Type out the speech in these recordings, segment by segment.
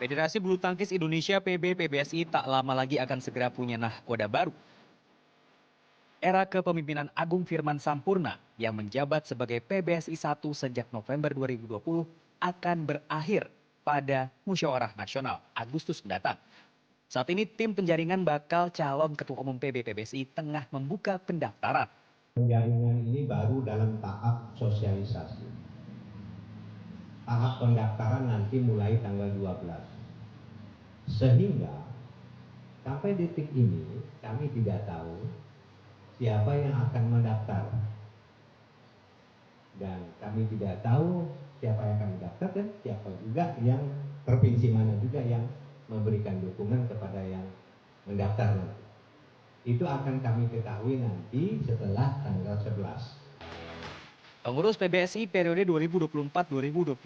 Federasi Bulu Tangkis Indonesia PBSI tak lama lagi akan segera punya nahkoda baru. Era kepemimpinan Agung Firman Sampurna yang menjabat sebagai PBSI 1 sejak November 2020 akan berakhir pada Musyawarah Nasional Agustus mendatang. Saat ini tim penjaringan bakal calon Ketua Umum PBSI tengah membuka pendaftaran. Penjaringan ini baru dalam tahap sosialisasi. Tahap pendaftaran nanti mulai tanggal 12. Sehingga sampai detik ini kami tidak tahu siapa yang akan mendaftar. Dan kami tidak tahu siapa yang akan mendaftar dan siapa juga yang provinsi mana juga yang memberikan dukungan kepada yang mendaftar nanti. Itu akan kami ketahui nanti setelah tanggal 11. Pengurus PBSI periode 2024-2028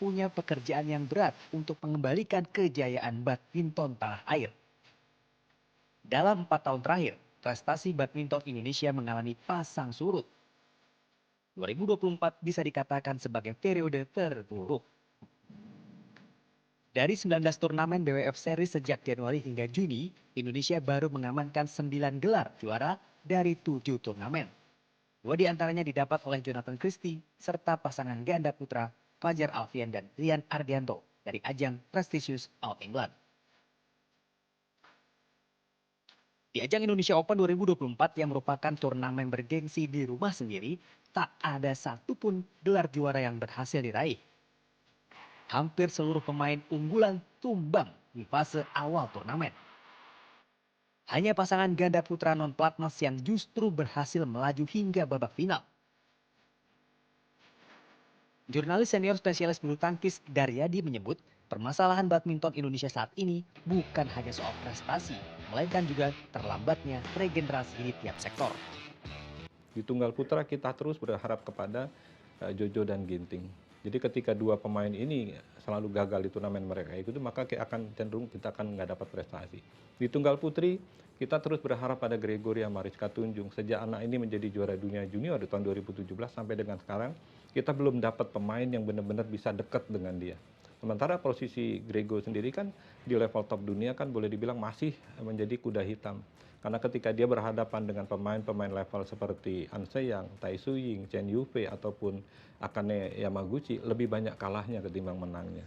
punya pekerjaan yang berat untuk mengembalikan kejayaan badminton tanah air. Dalam 4 tahun terakhir, prestasi badminton Indonesia mengalami pasang surut. 2024 bisa dikatakan sebagai periode terburuk. Dari 19 turnamen BWF Series sejak Januari hingga Juni, Indonesia baru mengamankan 9 gelar juara dari 7 turnamen. 2 diantaranya didapat oleh Jonathan Christie serta pasangan ganda putra Fajar Alfian dan Rian Ardianto dari ajang prestisius All England. Di ajang Indonesia Open 2024 yang merupakan turnamen bergengsi di rumah sendiri, tak ada satupun gelar juara yang berhasil diraih. Hampir seluruh pemain unggulan tumbang di fase awal turnamen. Hanya pasangan ganda putra non-pelatnas yang justru berhasil melaju hingga babak final. Jurnalis senior spesialis bulu tangkis Daryadi menyebut, permasalahan badminton Indonesia saat ini bukan hanya soal prestasi, melainkan juga terlambatnya regenerasi di tiap sektor. Di tunggal putra kita terus berharap kepada Jojo dan Ginting. Jadi ketika dua pemain ini selalu gagal di turnamen mereka itu, maka kita akan nggak dapat prestasi. Di tunggal putri kita terus berharap pada Gregoria Mariska Tunjung. Sejak anak ini menjadi juara dunia junior di tahun 2017 sampai dengan sekarang, kita belum dapat pemain yang benar-benar bisa dekat dengan dia. Sementara posisi Grego sendiri kan di level top dunia kan boleh dibilang masih menjadi kuda hitam. Karena ketika dia berhadapan dengan pemain-pemain level seperti An Se-yang, Tai Tzu-ying, Chen Yufei ataupun Akane Yamaguchi, lebih banyak kalahnya ketimbang menangnya.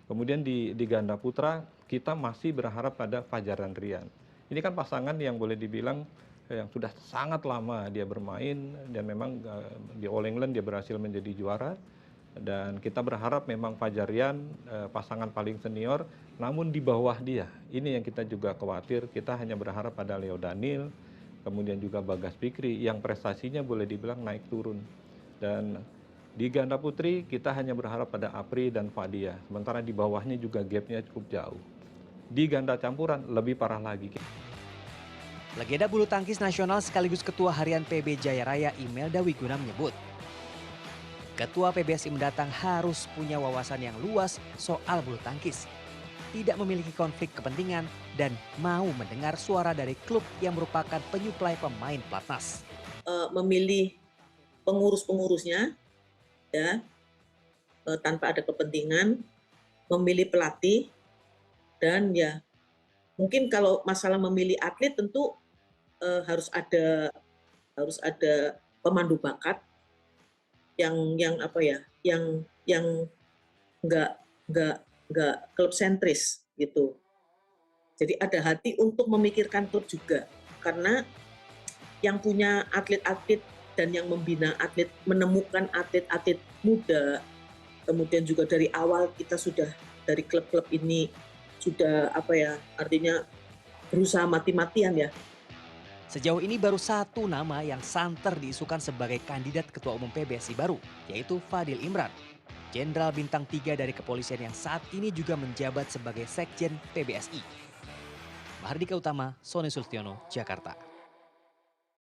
Kemudian di ganda putra kita masih berharap pada Fajar dan Rian. Ini kan pasangan yang boleh dibilang yang sudah sangat lama dia bermain dan memang di All England dia berhasil menjadi juara. Dan kita berharap memang Fajarian pasangan paling senior, namun di bawah dia. Ini yang kita juga khawatir, kita hanya berharap pada Leo Daniel, kemudian juga Bagas Fikri yang prestasinya boleh dibilang naik turun. Dan di ganda putri kita hanya berharap pada Apri dan Fadia, sementara di bawahnya juga gapnya cukup jauh. Di ganda campuran lebih parah lagi. Legenda bulu tangkis nasional sekaligus Ketua Harian PB Jaya Raya Imelda Wiguna menyebut, Ketua PBSI mendatang harus punya wawasan yang luas soal bulu tangkis, tidak memiliki konflik kepentingan, dan mau mendengar suara dari klub yang merupakan penyuplai pemain pelatnas. Memilih pengurus-pengurusnya, ya, tanpa ada kepentingan, memilih pelatih, dan ya mungkin kalau masalah memilih atlet tentu harus ada pemandu bakat. yang nggak klub sentris gitu. Jadi ada hati untuk memikirkan klub juga, karena yang punya atlet-atlet dan yang membina atlet, menemukan atlet-atlet muda, kemudian juga dari awal kita sudah dari klub-klub ini sudah artinya berusaha mati-matian ya. Sejauh ini baru satu nama yang santer diisukan sebagai kandidat Ketua Umum PBSI baru, yaitu Fadil Imran, Jenderal Bintang 3 dari kepolisian yang saat ini juga menjabat sebagai Sekjen PBSI. Mahardika Utama, Sony Sultiono, Jakarta.